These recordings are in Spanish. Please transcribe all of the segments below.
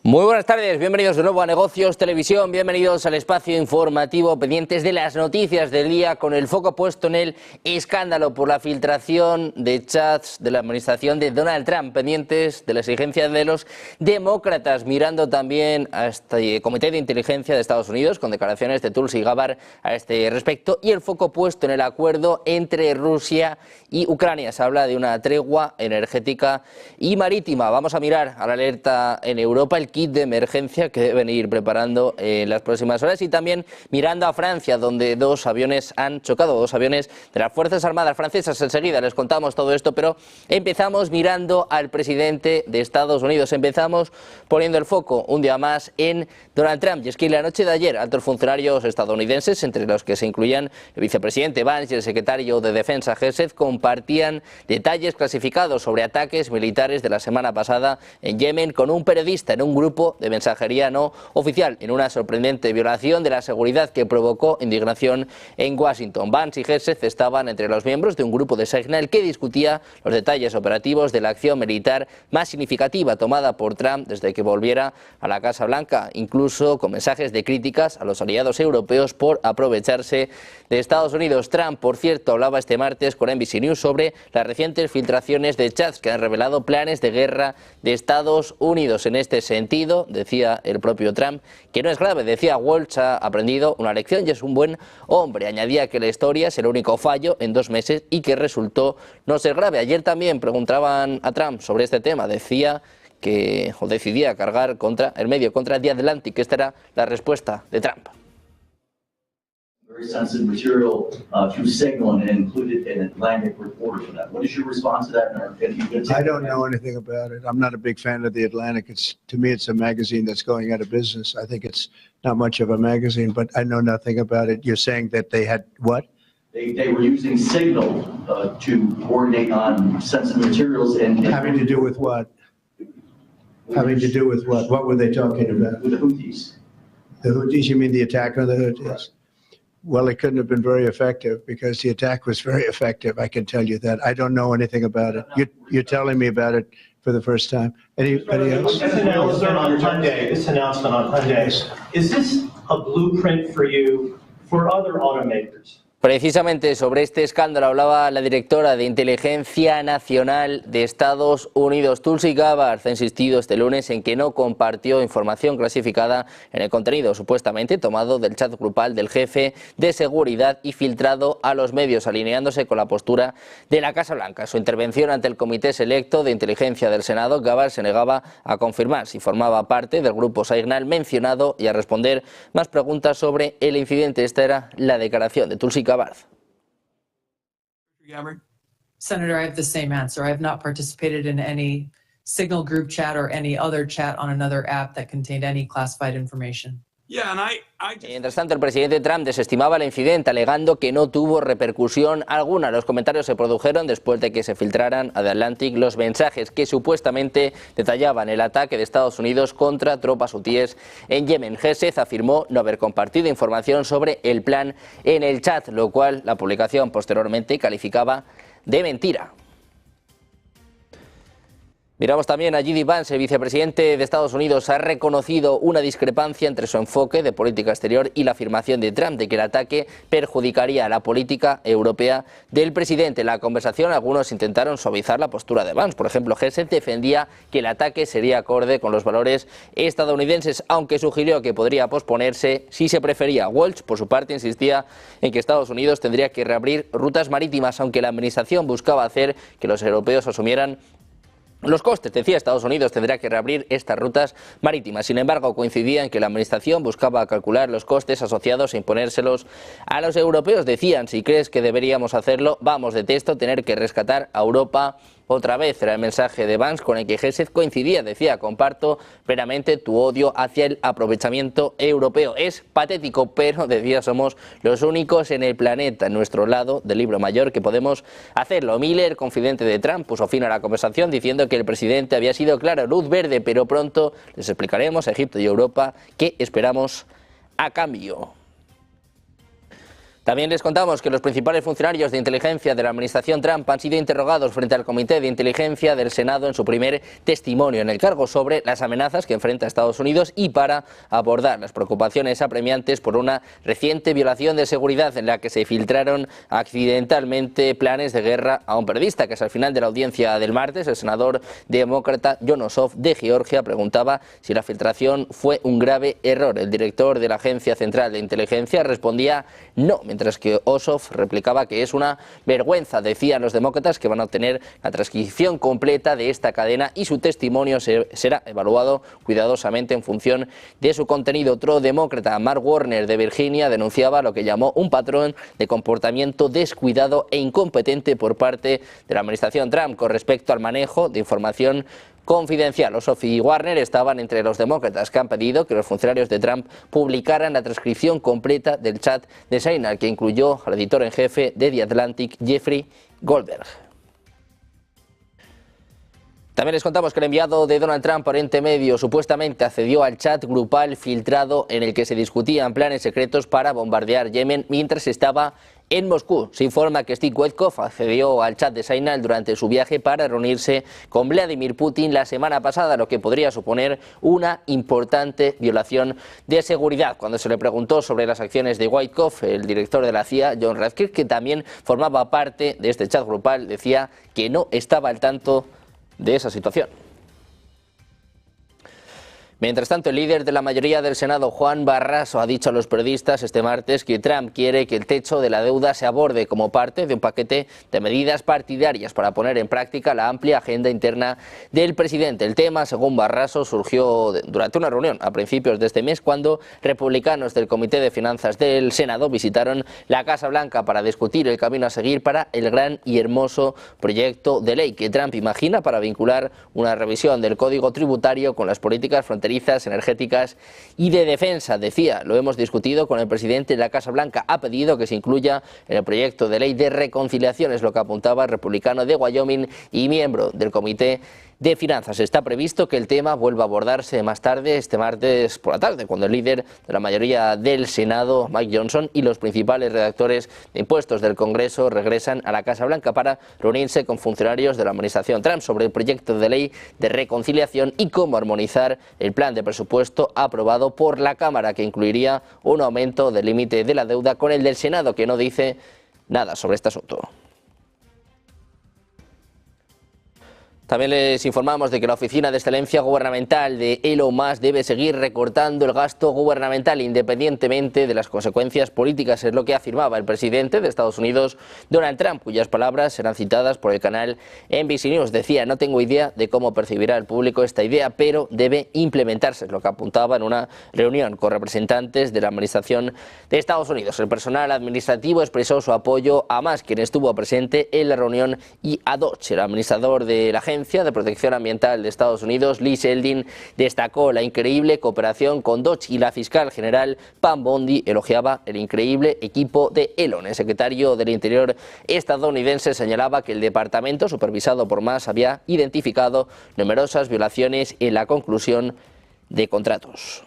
Muy buenas tardes, bienvenidos de nuevo a Negocios Televisión, bienvenidos al espacio informativo, pendientes de las noticias del día, con el foco puesto en el escándalo por la filtración de chats de la administración de Donald Trump, pendientes de la exigencia de los demócratas, mirando también a este Comité de Inteligencia de Estados Unidos, con declaraciones de Tulsi Gabbard a este respecto, y el foco puesto en el acuerdo entre Rusia y Ucrania. Se habla de una tregua energética y marítima. Vamos a mirar a la alerta en Europa, el kit de emergencia que deben ir preparando en las próximas horas, y también mirando a Francia, donde dos aviones han chocado, dos aviones de las Fuerzas Armadas francesas. Enseguida les contamos todo esto, pero empezamos mirando al presidente de Estados Unidos. Empezamos poniendo el foco un día más en Donald Trump, y es que la noche de ayer altos funcionarios estadounidenses, entre los que se incluían el vicepresidente Vance y el secretario de Defensa Hegseth, compartían detalles clasificados sobre ataques militares de la semana pasada en Yemen con un periodista en un grupo de mensajería no oficial, en una sorprendente violación de la seguridad que provocó indignación en Washington. Vance y Hegseth estaban entre los miembros de un grupo de Signal que discutía los detalles operativos de la acción militar más significativa tomada por Trump desde que volviera a la Casa Blanca, incluso con mensajes de críticas a los aliados europeos por aprovecharse de Estados Unidos. Trump, por cierto, hablaba este martes con NBC News sobre las recientes filtraciones de chats que han revelado planes de guerra de Estados Unidos. En este sentido, decía el propio Trump, que no es grave. Decía, Waltz ha aprendido una lección y es un buen hombre. Añadía que la historia es el único fallo en 2 meses y que resultó no ser grave. Ayer también preguntaban a Trump sobre este tema. Decía que decidía cargar contra el medio, contra The Atlantic. Esta era la respuesta de Trump. Very sensitive material through Signal and included an Atlantic reporter for that. What is your response to that? I don't know anything about it. I'm not a big fan of the Atlantic. To me, it's a magazine that's going out of business. I think it's not much of a magazine, but I know nothing about it. You're saying that they had what? They were using Signal to coordinate on sensitive materials and Having to do with what? Having to do with what? What were they talking about? With the Houthis. The Houthis? You mean the attack on the Houthis? Right. Well, it couldn't have been very effective because the attack was very effective. I can tell you that. I don't know anything about it. You're telling me about it for the first time. Anybody else? This announcement on Hyundai, is this a blueprint for you for other automakers? Precisamente sobre este escándalo hablaba la directora de Inteligencia Nacional de Estados Unidos, Tulsi Gabbard. Ha insistido este lunes en que no compartió información clasificada en el contenido supuestamente tomado del chat grupal del jefe de seguridad y filtrado a los medios, alineándose con la postura de la Casa Blanca. En su intervención ante el Comité Selecto de Inteligencia del Senado, Gabbard se negaba a confirmar si formaba parte del grupo Signal mencionado y a responder más preguntas sobre el incidente. Esta era la declaración de Tulsi Gabbard. Senator, I have the same answer. I have not participated in any Signal group chat or any other chat on another app that contained any classified information. Mientras tanto, el presidente Trump desestimaba el incidente, alegando que no tuvo repercusión alguna. Los comentarios se produjeron después de que se filtraran a The Atlantic los mensajes que supuestamente detallaban el ataque de Estados Unidos contra tropas hutíes en Yemen. Hegseth afirmó no haber compartido información sobre el plan en el chat, lo cual la publicación posteriormente calificaba de mentira. Miramos también a J.D. Vance. El vicepresidente de Estados Unidos ha reconocido una discrepancia entre su enfoque de política exterior y la afirmación de Trump de que el ataque perjudicaría la política europea del presidente. En la conversación, algunos intentaron suavizar la postura de Vance. Por ejemplo, Hegseth defendía que el ataque sería acorde con los valores estadounidenses, aunque sugirió que podría posponerse si se prefería. Waltz, por su parte, insistía en que Estados Unidos tendría que reabrir rutas marítimas, aunque la administración buscaba hacer que los europeos asumieran los costes. Decía, Estados Unidos tendrá que reabrir estas rutas marítimas. Sin embargo, coincidía en que la administración buscaba calcular los costes asociados e imponérselos a los europeos. Decían, si crees que deberíamos hacerlo, vamos de texto tener que rescatar a Europa otra vez. Era el mensaje de Vance con el que Hegseth coincidía. Decía, comparto plenamente tu odio hacia el aprovechamiento europeo. Es patético, pero decía, somos los únicos en el planeta, en nuestro lado del libro mayor, que podemos hacerlo. Miller, confidente de Trump, puso fin a la conversación diciendo que el presidente había sido claro, luz verde, pero pronto les explicaremos a Egipto y Europa qué esperamos a cambio. También les contamos que los principales funcionarios de inteligencia de la administración Trump han sido interrogados frente al Comité de Inteligencia del Senado en su primer testimonio en el cargo sobre las amenazas que enfrenta Estados Unidos y para abordar las preocupaciones apremiantes por una reciente violación de seguridad en la que se filtraron accidentalmente planes de guerra a un periodista, que es al final de la audiencia del martes. El senador demócrata Jon Ossoff de Georgia preguntaba si la filtración fue un grave error. El director de la Agencia Central de Inteligencia respondía no, mientras que Ossoff replicaba que es una vergüenza. Decían los demócratas que van a obtener la transcripción completa de esta cadena y su testimonio será evaluado cuidadosamente en función de su contenido. Otro demócrata, Mark Warner de Virginia, denunciaba lo que llamó un patrón de comportamiento descuidado e incompetente por parte de la administración Trump con respecto al manejo de información confidencial. Ossoff y Warner estaban entre los demócratas que han pedido que los funcionarios de Trump publicaran la transcripción completa del chat de Signal, que incluyó al editor en jefe de The Atlantic, Jeffrey Goldberg. También les contamos que el enviado de Donald Trump, Oriente Medio, supuestamente accedió al chat grupal filtrado en el que se discutían planes secretos para bombardear Yemen mientras estaba en Moscú. Se informa que Steve Witkoff accedió al chat de Signal durante su viaje para reunirse con Vladimir Putin la semana pasada, lo que podría suponer una importante violación de seguridad. Cuando se le preguntó sobre las acciones de Witkoff, el director de la CIA, John Ratcliffe, que también formaba parte de este chat grupal, decía que no estaba al tanto de esa situación. Mientras tanto, el líder de la mayoría del Senado, Juan Barrasso, ha dicho a los periodistas este martes que Trump quiere que el techo de la deuda se aborde como parte de un paquete de medidas partidarias para poner en práctica la amplia agenda interna del presidente. El tema, según Barrasso, surgió durante una reunión a principios de este mes cuando republicanos del Comité de Finanzas del Senado visitaron la Casa Blanca para discutir el camino a seguir para el gran y hermoso proyecto de ley que Trump imagina para vincular una revisión del Código Tributario con las políticas fronterizas, energéticas y de defensa. Decía, lo hemos discutido con el presidente de la Casa Blanca, ha pedido que se incluya en el proyecto de ley de reconciliación, es lo que apuntaba el republicano de Wyoming y miembro del Comité de Finanzas. Está previsto que el tema vuelva a abordarse más tarde, este martes por la tarde, cuando el líder de la mayoría del Senado, Mike Johnson, y los principales redactores de impuestos del Congreso regresan a la Casa Blanca para reunirse con funcionarios de la administración Trump sobre el proyecto de ley de reconciliación y cómo armonizar el plan de presupuesto aprobado por la Cámara, que incluiría un aumento del límite de la deuda con el del Senado, que no dice nada sobre este asunto. También les informamos de que la Oficina de Excelencia Gubernamental de Elon Musk debe seguir recortando el gasto gubernamental independientemente de las consecuencias políticas. Es lo que afirmaba el presidente de Estados Unidos, Donald Trump, cuyas palabras serán citadas por el canal NBC News. Decía, no tengo idea de cómo percibirá el público esta idea, pero debe implementarse, es lo que apuntaba en una reunión con representantes de la administración de Estados Unidos. El personal administrativo expresó su apoyo a Musk, quien estuvo presente en la reunión, y a Dodge, el administrador de la Agencia de Protección Ambiental de Estados Unidos, Lee Zeldin, destacó la increíble cooperación con Dodge, y la fiscal general Pam Bondi elogiaba el increíble equipo de Elon. El secretario del Interior estadounidense señalaba que el departamento supervisado por Musk había identificado numerosas violaciones en la conclusión de contratos.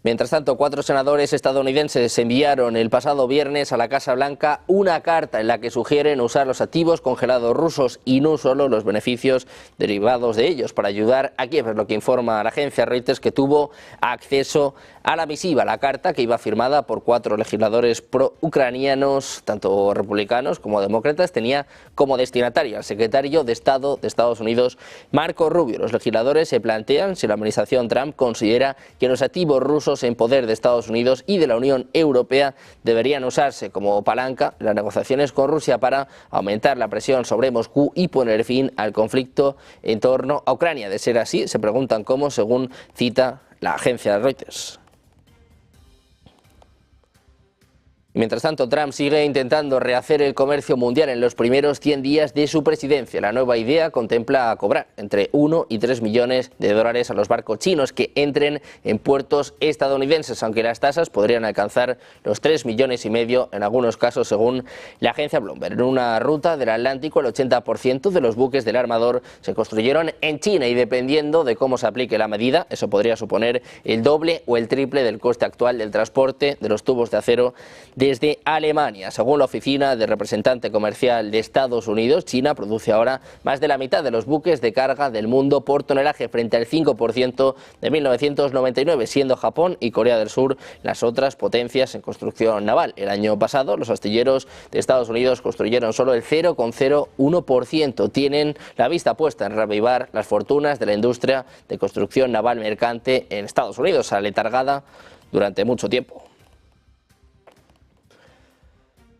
Mientras tanto, 4 senadores estadounidenses enviaron el pasado viernes a la Casa Blanca una carta en la que sugieren usar los activos congelados rusos y no solo los beneficios derivados de ellos para ayudar a Kiev, es lo que informa la agencia Reuters, que tuvo acceso a la misiva. La carta, que iba firmada por 4 legisladores pro-ucranianos, tanto republicanos como demócratas, tenía como destinatario al secretario de Estado de Estados Unidos, Marco Rubio. Los legisladores se plantean si la administración Trump considera que los activos rusos en poder de Estados Unidos y de la Unión Europea deberían usarse como palanca en las negociaciones con Rusia para aumentar la presión sobre Moscú y poner fin al conflicto en torno a Ucrania. De ser así, se preguntan cómo, según cita la agencia Reuters. Y mientras tanto, Trump sigue intentando rehacer el comercio mundial en los primeros 100 días de su presidencia. La nueva idea contempla cobrar entre 1 y 3 millones de dólares a los barcos chinos que entren en puertos estadounidenses, aunque las tasas podrían alcanzar los 3,5 millones en algunos casos, según la agencia Bloomberg. En una ruta del Atlántico, el 80% de los buques del armador se construyeron en China y dependiendo de cómo se aplique la medida, eso podría suponer el doble o el triple del coste actual del transporte de los tubos de acero desde Alemania. Según la Oficina de Representante Comercial de Estados Unidos, China produce ahora más de la mitad de los buques de carga del mundo por tonelaje frente al 5% de 1999, siendo Japón y Corea del Sur las otras potencias en construcción naval. El año pasado, los astilleros de Estados Unidos construyeron solo el 0,01%. Tienen la vista puesta en reavivar las fortunas de la industria de construcción naval mercante en Estados Unidos, aletargada durante mucho tiempo.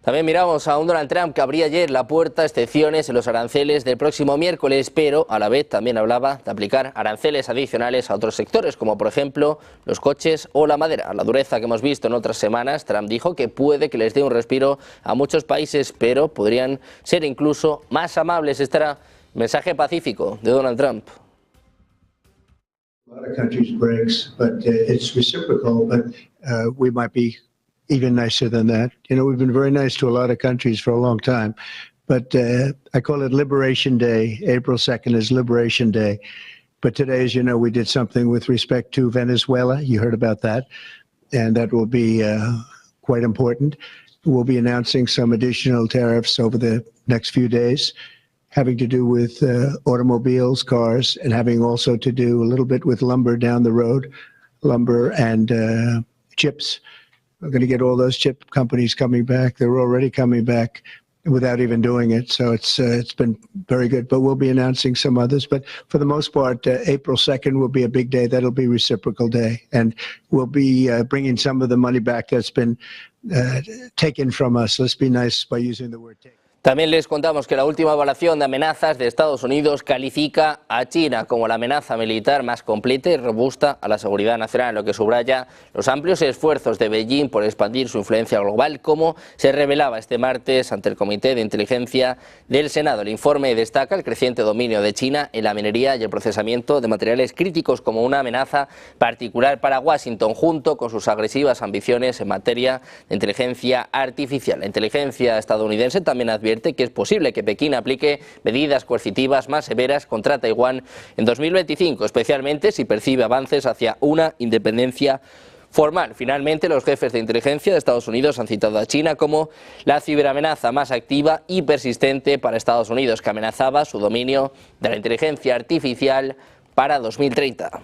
También miramos a un Donald Trump que abría ayer la puerta a excepciones en los aranceles del próximo miércoles, pero a la vez también hablaba de aplicar aranceles adicionales a otros sectores, como por ejemplo los coches o la madera. La dureza que hemos visto en otras semanas, Trump dijo que puede que les dé un respiro a muchos países, pero podrían ser incluso más amables. Este era el mensaje pacífico de Donald Trump. A lot of countries breaks, but it's reciprocal, but we might be even nicer than that. You know, we've been very nice to a lot of countries for a long time, but I call it Liberation Day. April 2nd is Liberation Day. But today, as you know, we did something with respect to Venezuela. You heard about that, and that will be quite important. We'll be announcing some additional tariffs over the next few days, having to do with automobiles, cars, and having also to do a little bit with lumber down the road, lumber and chips. We're going to get all those chip companies coming back. They're already coming back without even doing it. So it's been very good. But we'll be announcing some others. But for the most part, April 2nd will be a big day. That'll be reciprocal day. And we'll be bringing some of the money back that's been taken from us. Let's be nice by using the word take. También les contamos que la última evaluación de amenazas de Estados Unidos califica a China como la amenaza militar más completa y robusta a la seguridad nacional, lo que subraya los amplios esfuerzos de Beijing por expandir su influencia global, como se revelaba este martes ante el Comité de Inteligencia del Senado. El informe destaca el creciente dominio de China en la minería y el procesamiento de materiales críticos como una amenaza particular para Washington, junto con sus agresivas ambiciones en materia de inteligencia artificial. La inteligencia estadounidense también advierte que es posible que Pekín aplique medidas coercitivas más severas contra Taiwán en 2025, especialmente si percibe avances hacia una independencia formal. Finalmente, los jefes de inteligencia de Estados Unidos han citado a China como la ciberamenaza más activa y persistente para Estados Unidos, que amenazaba su dominio de la inteligencia artificial para 2030.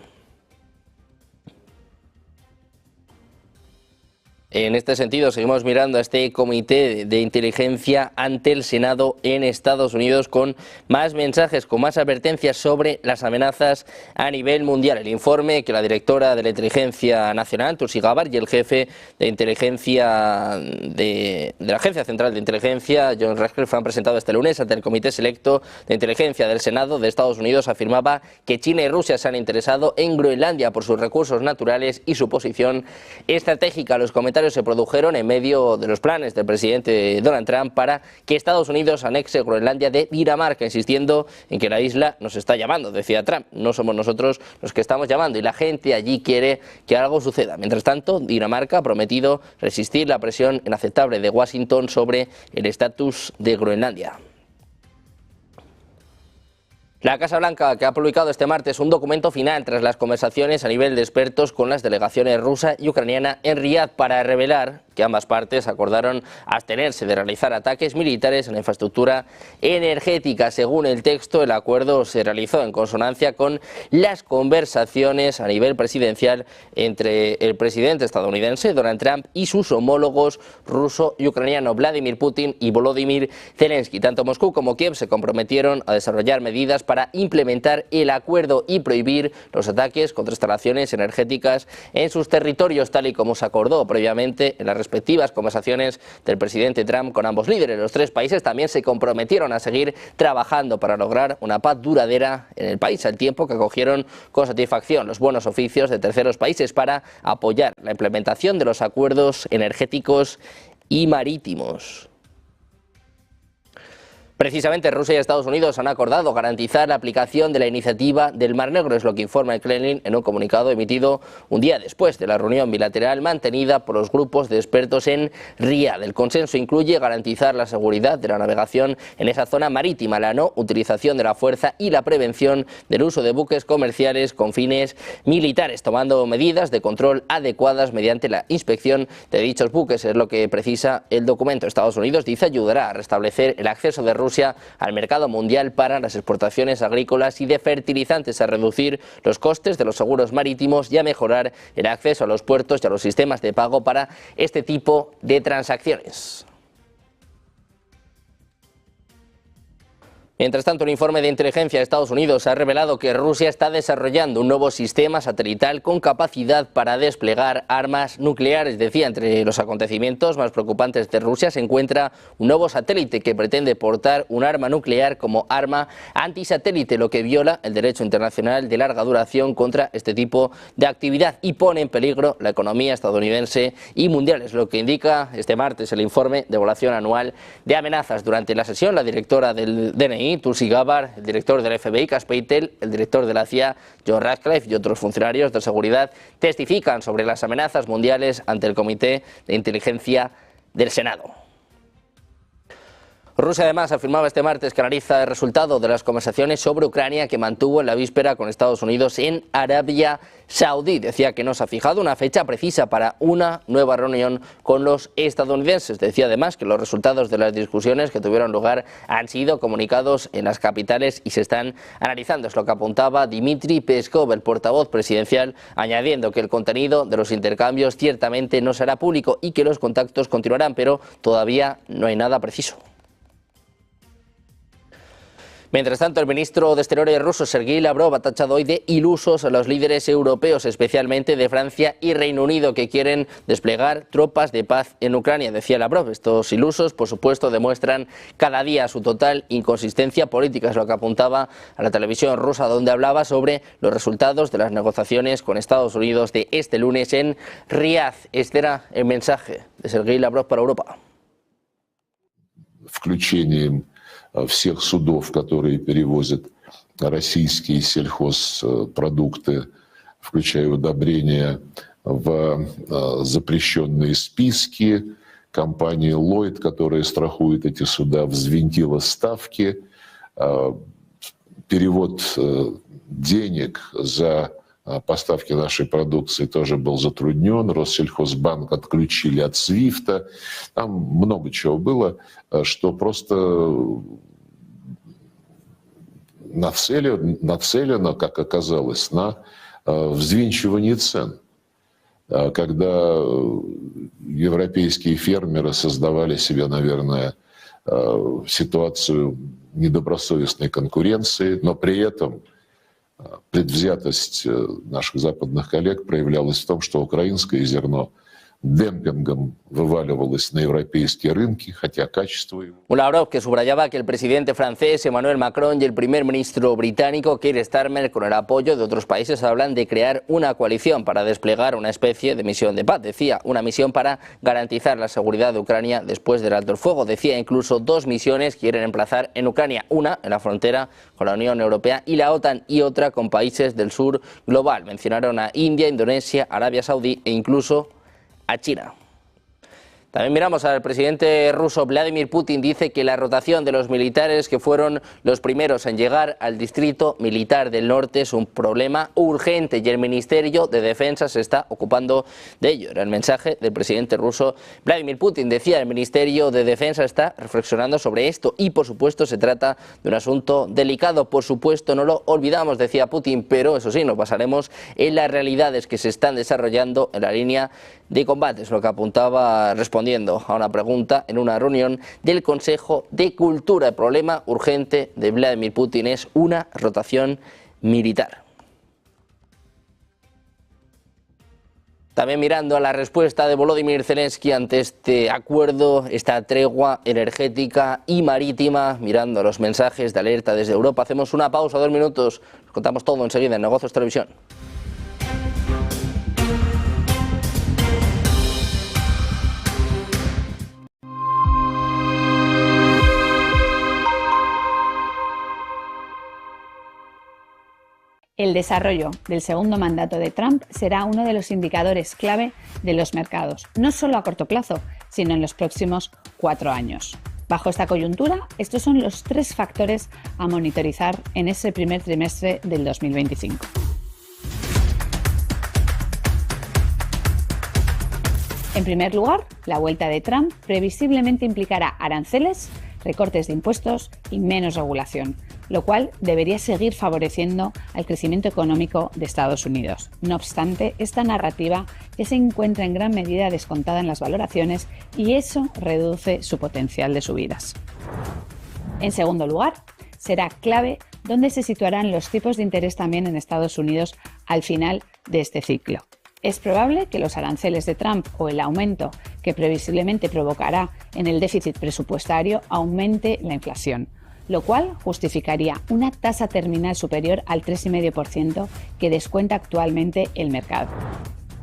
En este sentido, seguimos mirando a este comité de inteligencia ante el Senado en Estados Unidos con más mensajes, con más advertencias sobre las amenazas a nivel mundial. El informe que la directora de la Inteligencia Nacional, Tulsi Gabbard, y el jefe de inteligencia de la Agencia Central de Inteligencia, John Ratcliffe, han presentado este lunes ante el Comité Selecto de Inteligencia del Senado de Estados Unidos, afirmaba que China y Rusia se han interesado en Groenlandia por sus recursos naturales y su posición estratégica. Los comentarios se produjeron en medio de los planes del presidente Donald Trump para que Estados Unidos anexe Groenlandia de Dinamarca, insistiendo en que la isla nos está llamando, decía Trump. No somos nosotros los que estamos llamando y la gente allí quiere que algo suceda. Mientras tanto, Dinamarca ha prometido resistir la presión inaceptable de Washington sobre el estatus de Groenlandia. La Casa Blanca, que ha publicado este martes un documento final tras las conversaciones a nivel de expertos con las delegaciones rusa y ucraniana en Riad, para revelar que ambas partes acordaron abstenerse de realizar ataques militares en la infraestructura energética. Según el texto, el acuerdo se realizó en consonancia con las conversaciones a nivel presidencial entre el presidente estadounidense Donald Trump y sus homólogos ruso y ucraniano Vladimir Putin y Volodymyr Zelensky. Tanto Moscú como Kiev se comprometieron a desarrollar medidas para implementar el acuerdo y prohibir los ataques contra instalaciones energéticas en sus territorios, tal y como se acordó previamente en las respectivas conversaciones del presidente Trump con ambos líderes. Los tres países también se comprometieron a seguir trabajando para lograr una paz duradera en el país, al tiempo que acogieron con satisfacción los buenos oficios de terceros países para apoyar la implementación de los acuerdos energéticos y marítimos. Precisamente Rusia y Estados Unidos han acordado garantizar la aplicación de la iniciativa del Mar Negro, es lo que informa el Kremlin en un comunicado emitido un día después de la reunión bilateral mantenida por los grupos de expertos en Riad. El consenso incluye garantizar la seguridad de la navegación en esa zona marítima, la no utilización de la fuerza y la prevención del uso de buques comerciales con fines militares, tomando medidas de control adecuadas mediante la inspección de dichos buques, es lo que precisa el documento. Estados Unidos dice ayudará a restablecer el acceso de Rusia al mercado mundial para las exportaciones agrícolas y de fertilizantes, a reducir los costes de los seguros marítimos y a mejorar el acceso a los puertos y a los sistemas de pago para este tipo de transacciones. Mientras tanto, un informe de inteligencia de Estados Unidos ha revelado que Rusia está desarrollando un nuevo sistema satelital con capacidad para desplegar armas nucleares. Decía, entre los acontecimientos más preocupantes de Rusia se encuentra un nuevo satélite que pretende portar un arma nuclear como arma antisatélite, lo que viola el derecho internacional de larga duración contra este tipo de actividad y pone en peligro la economía estadounidense y mundial. Es lo que indica este martes el informe de evaluación anual de amenazas. Durante la sesión, la directora del DNI, Tulsi Gabbard, el director del FBI, Cass Patel, el director de la CIA, John Ratcliffe, y otros funcionarios de seguridad testifican sobre las amenazas mundiales ante el Comité de Inteligencia del Senado. Rusia además afirmaba este martes que analiza el resultado de las conversaciones sobre Ucrania que mantuvo en la víspera con Estados Unidos en Arabia Saudí. Decía que no se ha fijado una fecha precisa para una nueva reunión con los estadounidenses. Decía además que los resultados de las discusiones que tuvieron lugar han sido comunicados en las capitales y se están analizando. Es lo que apuntaba Dmitry Peskov, el portavoz presidencial, añadiendo que el contenido de los intercambios ciertamente no será público y que los contactos continuarán, pero todavía no hay nada preciso. Mientras tanto, el ministro de Exteriores ruso, Sergei Lavrov, ha tachado hoy de ilusos a los líderes europeos, especialmente de Francia y Reino Unido, que quieren desplegar tropas de paz en Ucrania. Decía Lavrov, estos ilusos, por supuesto, demuestran cada día su total inconsistencia política, es lo que apuntaba a la televisión rusa, donde hablaba sobre los resultados de las negociaciones con Estados Unidos de este lunes en Riad. Este era el mensaje de Sergei Lavrov para Europa. Всех судов, которые перевозят российские сельхозпродукты, включая удобрения, в запрещенные списки. Компания Lloyd, которая страхует эти суда, взвинтила ставки. Перевод денег за поставки нашей продукции тоже был затруднен. Россельхозбанк отключили от Свифта. Там много чего было, что просто нацелено, как оказалось, на взвинчивание цен. Когда европейские фермеры создавали себе, наверное, ситуацию недобросовестной конкуренции, но при этом предвзятость наших западных коллег проявлялась в том, что украинское зерно демпингом вываливалось на европейские рынки, хотя качество его... Lavrov, que subrayaba que el presidente francés Emmanuel Macron y el primer ministro británico Keir Starmer, con el apoyo de otros países, hablan de crear una coalición para desplegar una especie de misión de paz. Decía, una misión para garantizar la seguridad de Ucrania después del alto el fuego. Decía, incluso 2 misiones quieren emplazar en Ucrania, una en la frontera con la Unión Europea y la OTAN, y otra con países del sur global. Mencionaron a India, Indonesia, Arabia Saudí e incluso a China. También miramos al presidente ruso Vladimir Putin. Dice que la rotación de los militares que fueron los primeros en llegar al distrito militar del norte es un problema urgente y el Ministerio de Defensa se está ocupando de ello. Era el mensaje del presidente ruso Vladimir Putin. Decía, el Ministerio de Defensa está reflexionando sobre esto y por supuesto se trata de un asunto delicado. Por supuesto no lo olvidamos, decía Putin, pero eso sí, nos basaremos en las realidades que se están desarrollando en la línea de combate. Es lo que apuntaba respondiendo a una pregunta en una reunión del Consejo de Cultura. El problema urgente de Vladimir Putin es una rotación militar. También mirando a la respuesta de Volodymyr Zelensky ante este acuerdo, esta tregua energética y marítima, mirando los mensajes de alerta desde Europa. Hacemos una pausa, 2 minutos, nos contamos todo enseguida en Negocios Televisión. El desarrollo del segundo mandato de Trump será uno de los indicadores clave de los mercados, no solo a corto plazo, sino en los próximos 4 años. Bajo esta coyuntura, estos son los 3 factores a monitorizar en ese primer trimestre del 2025. En primer lugar, la vuelta de Trump previsiblemente implicará aranceles, recortes de impuestos y menos regulación, lo cual debería seguir favoreciendo al crecimiento económico de Estados Unidos. No obstante, esta narrativa ya se encuentra en gran medida descontada en las valoraciones y eso reduce su potencial de subidas. En segundo lugar, será clave dónde se situarán los tipos de interés también en Estados Unidos al final de este ciclo. Es probable que los aranceles de Trump o el aumento que previsiblemente provocará en el déficit presupuestario aumente la inflación, lo cual justificaría una tasa terminal superior al 3,5% que descuenta actualmente el mercado.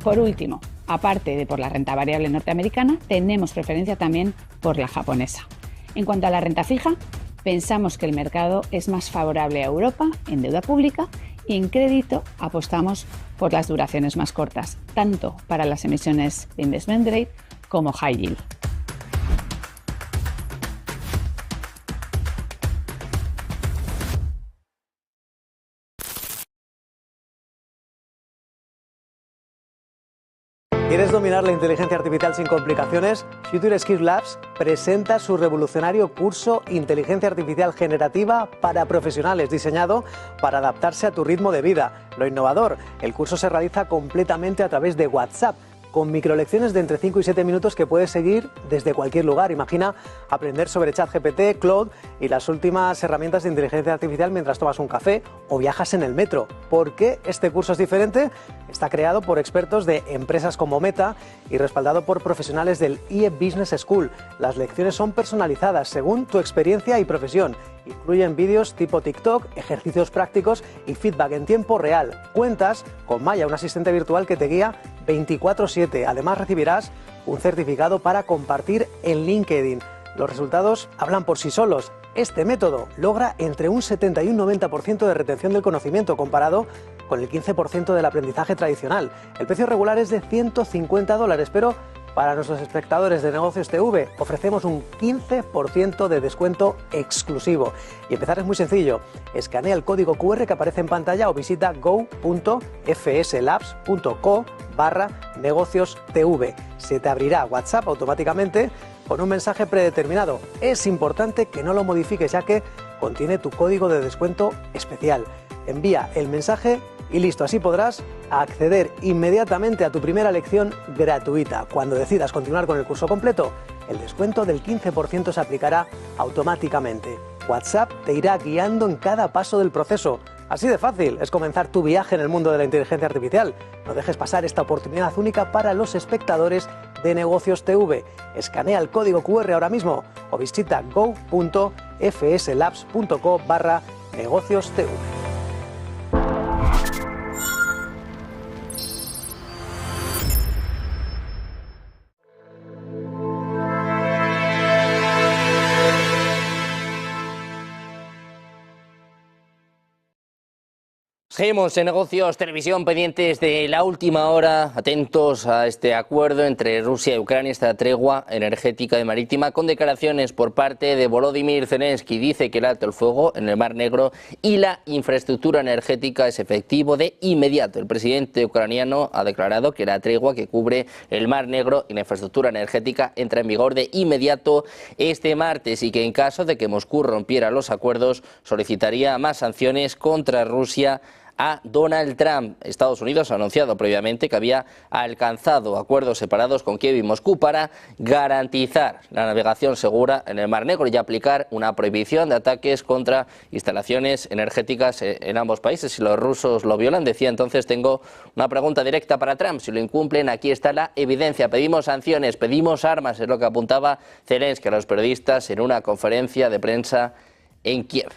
Por último, aparte de por la renta variable norteamericana, tenemos preferencia también por la japonesa. En cuanto a la renta fija, pensamos que el mercado es más favorable a Europa en deuda pública y en crédito apostamos por las duraciones más cortas, tanto para las emisiones de investment grade como high yield. ¿Quieres dominar la inteligencia artificial sin complicaciones? Future Skills Labs presenta su revolucionario curso Inteligencia Artificial Generativa para Profesionales, diseñado para adaptarse a tu ritmo de vida. Lo innovador, el curso se realiza completamente a través de WhatsApp, con microlecciones de entre 5 y 7 minutos que puedes seguir desde cualquier lugar. Imagina aprender sobre ChatGPT, Claude y las últimas herramientas de inteligencia artificial mientras tomas un café o viajas en el metro. ¿Por qué este curso es diferente? Está creado por expertos de empresas como Meta y respaldado por profesionales del IE Business School. Las lecciones son personalizadas según tu experiencia y profesión. Incluyen vídeos tipo TikTok, ejercicios prácticos y feedback en tiempo real. Cuentas con Maya, un asistente virtual que te guía 24/7. Además recibirás un certificado para compartir en LinkedIn. Los resultados hablan por sí solos. Este método logra entre un 70 y un 90% de retención del conocimiento comparado con el 15% del aprendizaje tradicional. El precio regular es de $150, pero para nuestros espectadores de Negocios TV ofrecemos un 15% de descuento exclusivo. Y empezar es muy sencillo. Escanea el código QR que aparece en pantalla o visita go.fslabs.co/negociostv. Se te abrirá WhatsApp automáticamente con un mensaje predeterminado. Es importante que no lo modifiques ya que contiene tu código de descuento especial. Envía el mensaje y listo, así podrás acceder inmediatamente a tu primera lección gratuita. Cuando decidas continuar con el curso completo, el descuento del 15% se aplicará automáticamente. WhatsApp te irá guiando en cada paso del proceso. Así de fácil es comenzar tu viaje en el mundo de la inteligencia artificial. No dejes pasar esta oportunidad única para los espectadores de Negocios TV. Escanea el código QR ahora mismo o visita go.fslabs.co/negociostv. Seguimos en Negocios Televisión, pendientes de la última hora, atentos a este acuerdo entre Rusia y Ucrania, esta tregua energética y marítima, con declaraciones por parte de Volodymyr Zelensky. Dice que el alto el fuego en el Mar Negro y la infraestructura energética es efectivo de inmediato. El presidente ucraniano ha declarado que la tregua que cubre el Mar Negro y la infraestructura energética entra en vigor de inmediato este martes y que en caso de que Moscú rompiera los acuerdos solicitaría más sanciones contra Rusia a Donald Trump. Estados Unidos ha anunciado previamente que había alcanzado acuerdos separados con Kiev y Moscú para garantizar la navegación segura en el Mar Negro y aplicar una prohibición de ataques contra instalaciones energéticas en ambos países. Si los rusos lo violan, decía entonces, tengo una pregunta directa para Trump. Si lo incumplen, aquí está la evidencia. Pedimos sanciones, pedimos armas, es lo que apuntaba Zelensky a los periodistas en una conferencia de prensa en Kiev.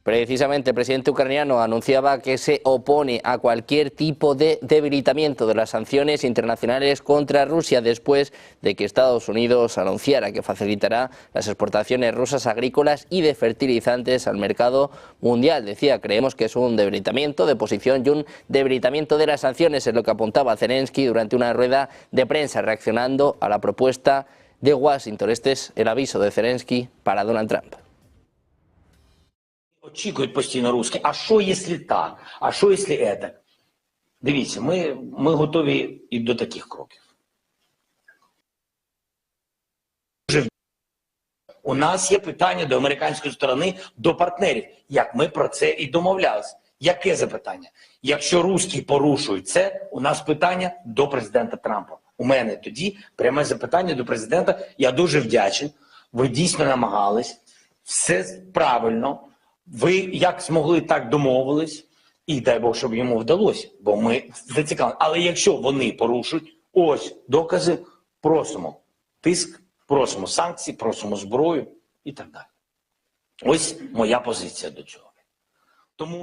Precisamente el presidente ucraniano anunciaba que se opone a cualquier tipo de debilitamiento de las sanciones internacionales contra Rusia después de que Estados Unidos anunciara que facilitará las exportaciones rusas agrícolas y de fertilizantes al mercado mundial. Decía, creemos que es un debilitamiento de posición y un debilitamiento de las sanciones, es lo que apuntaba Zelensky durante una rueda de prensa reaccionando a la propuesta de Washington. Este es el aviso de Zelensky para Donald Trump. Очікують постійно русські. А що, якщо так? А що, якщо це? Дивіться, ми готові і до таких кроків. У нас є питання до американської сторони, до партнерів. Як ми про це і домовлялися. Яке запитання? Якщо русські порушують це, у нас питання до президента Трампа. У мене тоді пряме запитання до президента. Я дуже вдячний. Ви дійсно намагались. Все правильно. Ви як змогли, так домовились, і дай Бог, щоб йому вдалося, бо ми зацікавлені. Але якщо вони порушують, ось докази, просимо тиск, просимо санкції, просимо зброю і так далі. Ось моя позиція до цього.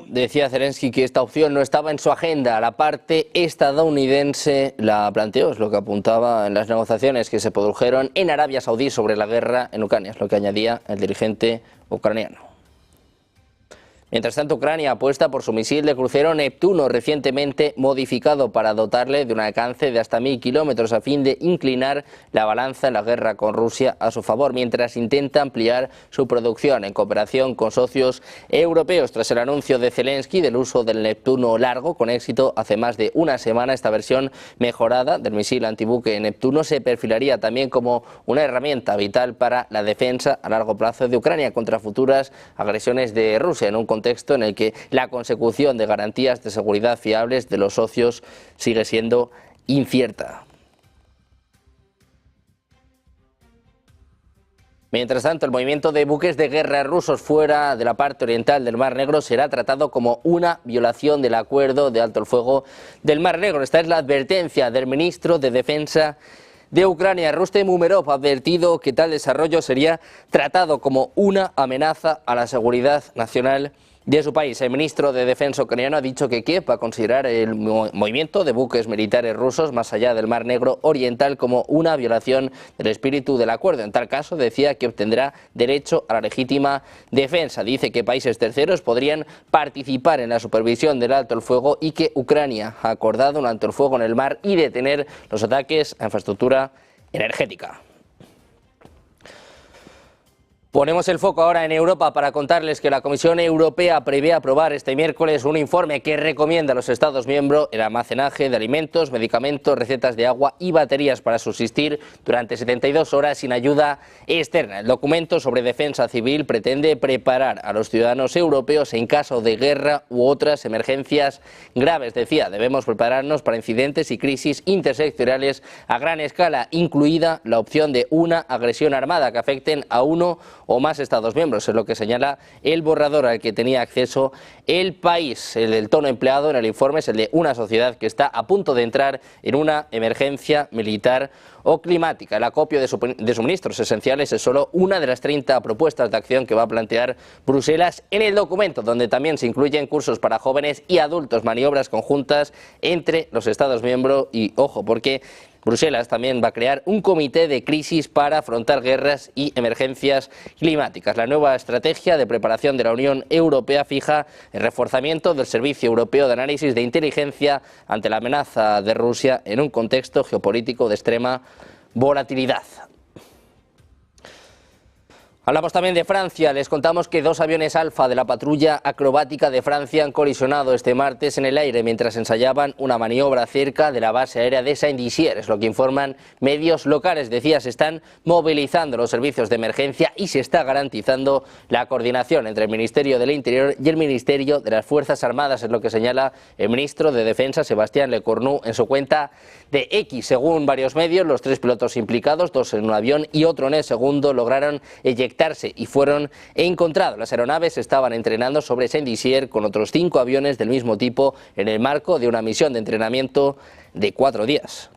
Decía Zelensky que esta opción no estaba en su agenda. La parte estadounidense la planteó, es lo que apuntaba en las negociaciones que se produjeron en Arabia Saudí sobre la guerra en Ucrania, es lo que añadía el dirigente ucraniano. Mientras tanto, Ucrania apuesta por su misil de crucero Neptuno, recientemente modificado para dotarle de un alcance de hasta 1000 kilómetros a fin de inclinar la balanza en la guerra con Rusia a su favor, mientras intenta ampliar su producción en cooperación con socios europeos. Tras el anuncio de Zelensky del uso del Neptuno largo con éxito hace más de una semana, esta versión mejorada del misil antibuque Neptuno se perfilaría también como una herramienta vital para la defensa a largo plazo de Ucrania contra futuras agresiones de Rusia, en un contexto en el que la consecución de garantías de seguridad fiables de los socios sigue siendo incierta. Mientras tanto, el movimiento de buques de guerra rusos fuera de la parte oriental del Mar Negro será tratado como una violación del acuerdo de alto el fuego del Mar Negro. Esta es la advertencia del ministro de Defensa de Ucrania. Rustem Umerov ha advertido que tal desarrollo sería tratado como una amenaza a la seguridad nacional de su país. El ministro de Defensa ucraniano ha dicho que Kiev va a considerar el movimiento de buques militares rusos más allá del Mar Negro Oriental como una violación del espíritu del acuerdo. En tal caso, decía que obtendrá derecho a la legítima defensa. Dice que países terceros podrían participar en la supervisión del alto el fuego y que Ucrania ha acordado un alto el fuego en el mar y detener los ataques a infraestructura energética. Ponemos el foco ahora en Europa para contarles que la Comisión Europea prevé aprobar este miércoles un informe que recomienda a los Estados miembros el almacenaje de alimentos, medicamentos, recetas de agua y baterías para subsistir durante 72 horas sin ayuda externa. El documento sobre defensa civil pretende preparar a los ciudadanos europeos en caso de guerra u otras emergencias graves. Decía, debemos prepararnos para incidentes y crisis intersectoriales a gran escala, incluida la opción de una agresión armada que afecten a uno o más Estados miembros, es lo que señala el borrador al que tenía acceso el país. El tono empleado en el informe es el de una sociedad que está a punto de entrar en una emergencia militar o climática. El acopio de suministros esenciales es solo una de las 30 propuestas de acción que va a plantear Bruselas en el documento, donde también se incluyen cursos para jóvenes y adultos, maniobras conjuntas entre los Estados miembros y, ojo, porque Bruselas también va a crear un comité de crisis para afrontar guerras y emergencias climáticas. La nueva estrategia de preparación de la Unión Europea fija el reforzamiento del Servicio Europeo de Análisis de Inteligencia ante la amenaza de Rusia en un contexto geopolítico de extrema volatilidad. Hablamos también de Francia. Les contamos que 2 aviones Alfa de la patrulla acrobática de Francia han colisionado este martes en el aire mientras ensayaban una maniobra cerca de la base aérea de Saint-Dizier. Es lo que informan medios locales. Decía, se están movilizando los servicios de emergencia y se está garantizando la coordinación entre el Ministerio del Interior y el Ministerio de las Fuerzas Armadas. Es lo que señala el ministro de Defensa, Sébastien Lecornu, en su cuenta de X. Según varios medios, los 3 pilotos implicados, 2 en un avión y otro en el segundo, lograron eyectarse y fueron encontrados. Las aeronaves estaban entrenando sobre Saint-Dizier con otros 5 aviones del mismo tipo en el marco de una misión de entrenamiento de 4 días.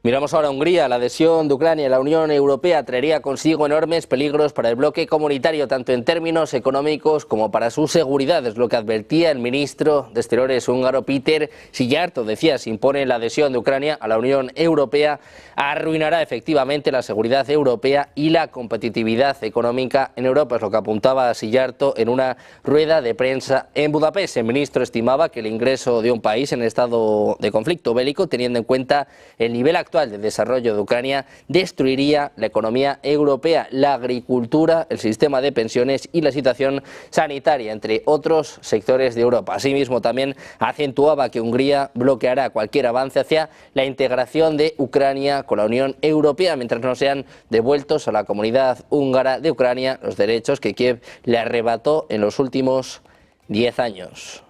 Miramos ahora a Hungría. La adhesión de Ucrania a la Unión Europea traería consigo enormes peligros para el bloque comunitario, tanto en términos económicos como para su seguridad. Es lo que advertía el ministro de Exteriores húngaro, Péter Szijjártó. Decía, si impone la adhesión de Ucrania a la Unión Europea, arruinará efectivamente la seguridad europea y la competitividad económica en Europa. Es lo que apuntaba Szijjártó en una rueda de prensa en Budapest. El ministro estimaba que el ingreso de un país en estado de conflicto bélico, teniendo en cuenta el nivel actual de desarrollo de Ucrania, destruiría la economía europea, la agricultura, el sistema de pensiones y la situación sanitaria, entre otros sectores de Europa. Asimismo, también acentuaba que Hungría bloqueará cualquier avance hacia la integración de Ucrania con la Unión Europea, mientras no sean devueltos a la comunidad húngara de Ucrania los derechos que Kiev le arrebató en los últimos 10 años.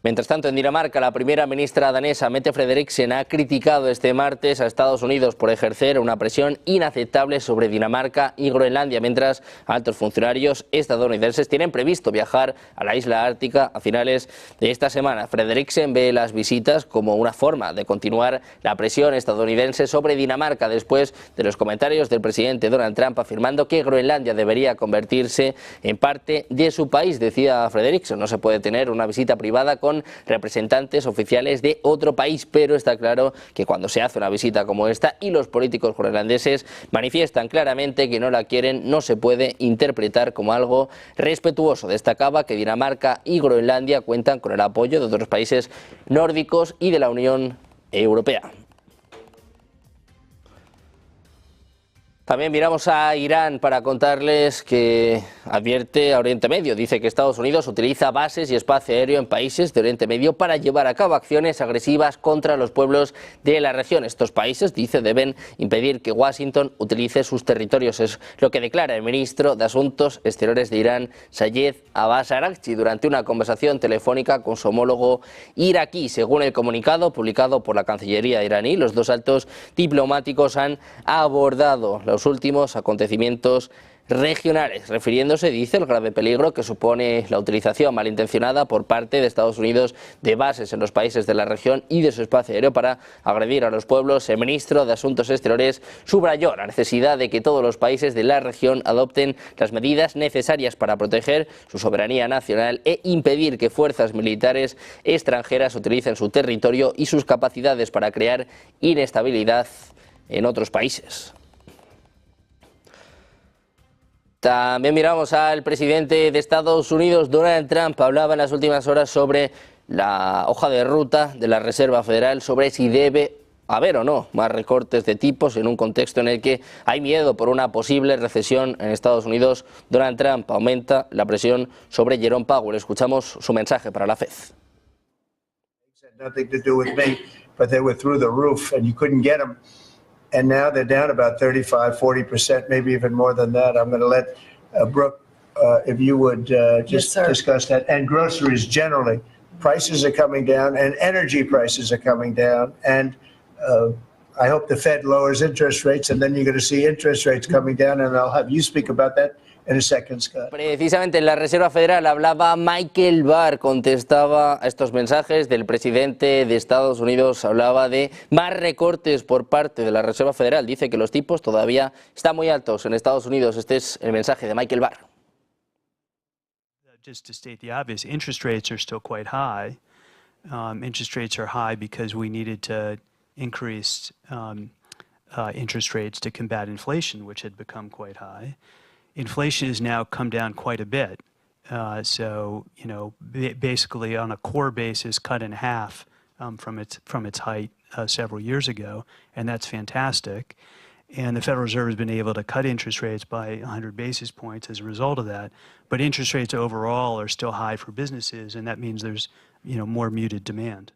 Mientras tanto, en Dinamarca, la primera ministra danesa, Mette Frederiksen, ha criticado este martes a Estados Unidos por ejercer una presión inaceptable sobre Dinamarca y Groenlandia, mientras altos funcionarios estadounidenses tienen previsto viajar a la isla ártica a finales de esta semana. Frederiksen ve las visitas como una forma de continuar la presión estadounidense sobre Dinamarca después de los comentarios del presidente Donald Trump afirmando que Groenlandia debería convertirse en parte de su país. Decía Frederiksen, no se puede tener una visita privada con representantes oficiales de otro país, pero está claro que cuando se hace una visita como esta y los políticos groenlandeses manifiestan claramente que no la quieren, no se puede interpretar como algo respetuoso. Destacaba que Dinamarca y Groenlandia cuentan con el apoyo de otros países nórdicos y de la Unión Europea. También miramos a Irán para contarles que advierte a Oriente Medio. Dice que Estados Unidos utiliza bases y espacio aéreo en países de Oriente Medio para llevar a cabo acciones agresivas contra los pueblos de la región. Estos países, dice, deben impedir que Washington utilice sus territorios. Es lo que declara el ministro de Asuntos Exteriores de Irán, Sayed Abbas Araghchi, durante una conversación telefónica con su homólogo iraquí. Según el comunicado publicado por la Cancillería iraní, los dos altos diplomáticos han abordado los últimos acontecimientos regionales, refiriéndose, dice, al grave peligro que supone la utilización malintencionada por parte de Estados Unidos de bases en los países de la región y de su espacio aéreo para agredir a los pueblos. El ministro de Asuntos Exteriores subrayó la necesidad de que todos los países de la región adopten las medidas necesarias para proteger su soberanía nacional e impedir que fuerzas militares extranjeras utilicen su territorio y sus capacidades para crear inestabilidad en otros países. También miramos al presidente de Estados Unidos, Donald Trump. Hablaba en las últimas horas sobre la hoja de ruta de la Reserva Federal, sobre si debe haber o no más recortes de tipos en un contexto en el que hay miedo por una posible recesión en Estados Unidos. Donald Trump aumenta la presión sobre Jerome Powell. Escuchamos su mensaje para la FED. And now they're down about 35, 40%, maybe even more than that. I'm going to let Brooke, if you would just discuss that. And groceries generally, prices are coming down and energy prices are coming down. And I hope the Fed lowers interest rates, and then you're going to see interest rates coming down, and I'll have you speak about that in a second, Scott. Precisamente en la Reserva Federal hablaba Michael Barr, contestaba a estos mensajes del presidente de Estados Unidos, hablaba de más recortes por parte de la Reserva Federal. Dice que los tipos todavía están muy altos en Estados Unidos. Este es el mensaje de Michael Barr. Just to state the obvious, interest rates are still quite high. Interest rates are high because we needed to increase interest rates to combat inflation, which had become quite high. Inflation has now come down quite a bit. So, you know, basically on a core basis, cut in half from its height several years ago, and that's fantastic. And the Federal Reserve has been able to cut interest rates by 100 basis points as a result of that. But interest rates overall are still high for businesses, and that means there's, you know, more muted demand.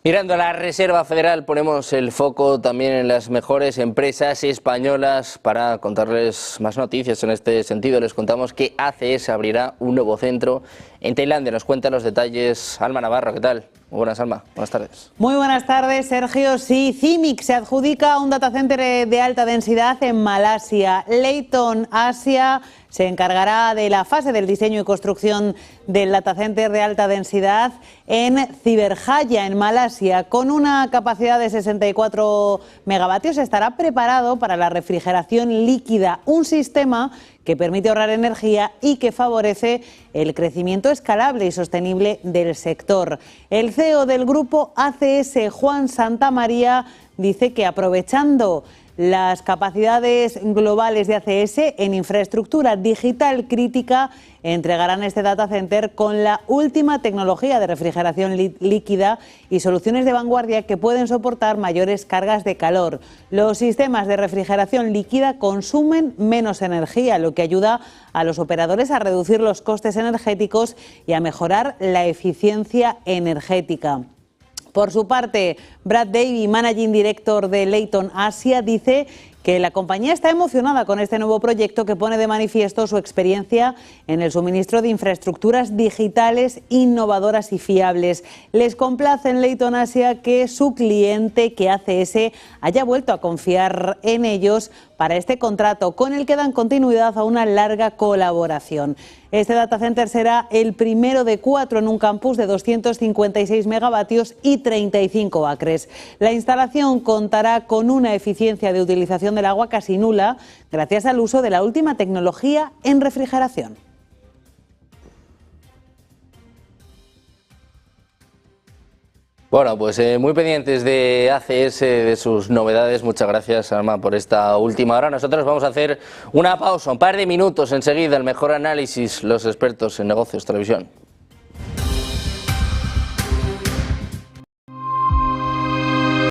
Mirando a la Reserva Federal, ponemos el foco también en las mejores empresas españolas. Para contarles más noticias en este sentido, les contamos que ACS abrirá un nuevo centro en Tailandia. Nos cuenta los detalles Alma Navarro. ¿Qué tal? Muy buenas, Alma. Buenas tardes. Muy buenas tardes, Sergio. Sí, CIMIC se adjudica un data center de alta densidad en Malasia. Leighton Asia se encargará de la fase del diseño y construcción del data center de alta densidad en Cyberjaya, en Malasia. Con una capacidad de 64 megavatios estará preparado para la refrigeración líquida, un sistema que permite ahorrar energía y que favorece el crecimiento escalable y sostenible del sector. El CEO del grupo ACS, Juan Santamaría, dice que aprovechando las capacidades globales de ACS en infraestructura digital crítica, entregarán este data center con la última tecnología de refrigeración líquida y soluciones de vanguardia que pueden soportar mayores cargas de calor. Los sistemas de refrigeración líquida consumen menos energía, lo que ayuda a los operadores a reducir los costes energéticos y a mejorar la eficiencia energética. Por su parte, Brad Davey, Managing Director de Leighton Asia, dice que la compañía está emocionada con este nuevo proyecto que pone de manifiesto su experiencia en el suministro de infraestructuras digitales innovadoras y fiables. Les complace en Leighton Asia que su cliente, que ACS, haya vuelto a confiar en ellos para este contrato, con el que dan continuidad a una larga colaboración. Este data center será el primero de 4 en un campus de 256 megavatios y 35 acres. La instalación contará con una eficiencia de utilización del agua casi nula, gracias al uso de la última tecnología en refrigeración. Bueno, pues muy pendientes de ACS, de sus novedades. Muchas gracias, Alma, por esta última hora. Nosotros vamos a hacer una pausa, un par de minutos enseguida. El mejor análisis, los expertos en negocios, televisión.